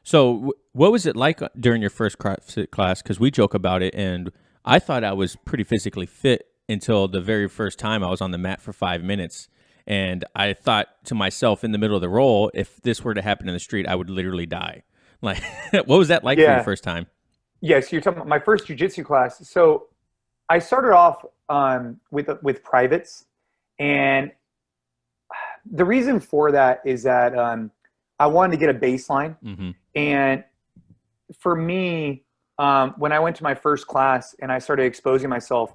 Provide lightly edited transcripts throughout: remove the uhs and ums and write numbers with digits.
So what was it like during your first CrossFit class? Because we joke about it, and I thought I was pretty physically fit until the very first time I was on the mat for 5 minutes. And I thought to myself in the middle of the roll, if this were to happen in the street, I would literally die. Like, what was that like for your Yeah. first time? Yes, you're talking about my first jujitsu class. So I started off with privates, and the reason for that is that I wanted to get a baseline. Mm-hmm. And for me, when I went to my first class and I started exposing myself,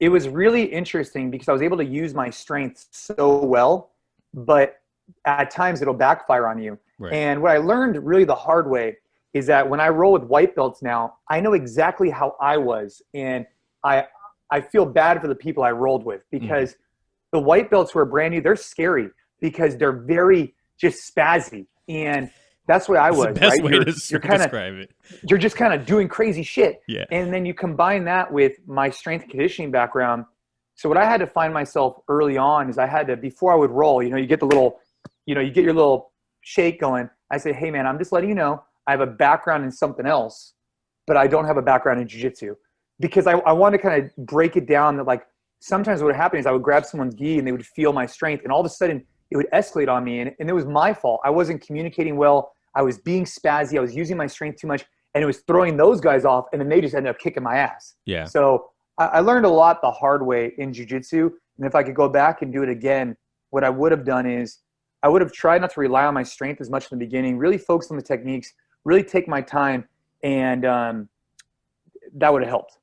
it was really interesting because I was able to use my strength so well, but at times it'll backfire on you. Right. And what I learned really the hard way is that when I roll with white belts now, I know exactly how I was. And I, I feel bad for the people I rolled with because the white belts who are brand new, they're scary because they're very just spazzy. And that's what I That's the was, best right? way to describe it. You're just kind of doing crazy shit. Yeah. And then you combine that with my strength and conditioning background. So what I had to find myself early on is I had to, before I would roll, you get the little, you get your little shake going. I say, hey man, I'm just letting you know, I have a background in something else, but I don't have a background in jiu-jitsu, because I want to kind of break it down that like sometimes what would happen is I would grab someone's gi and they would feel my strength, and all of a sudden it would escalate on me. And it was my fault. I wasn't communicating well. I was being spazzy. I was using my strength too much, and it was throwing those guys off, and then they just ended up kicking my ass. Yeah. So I learned a lot the hard way in jiu-jitsu. And if I could go back and do it again, what I would have done is I would have tried not to rely on my strength as much in the beginning, really focus on the techniques, really take my time, and that would have helped.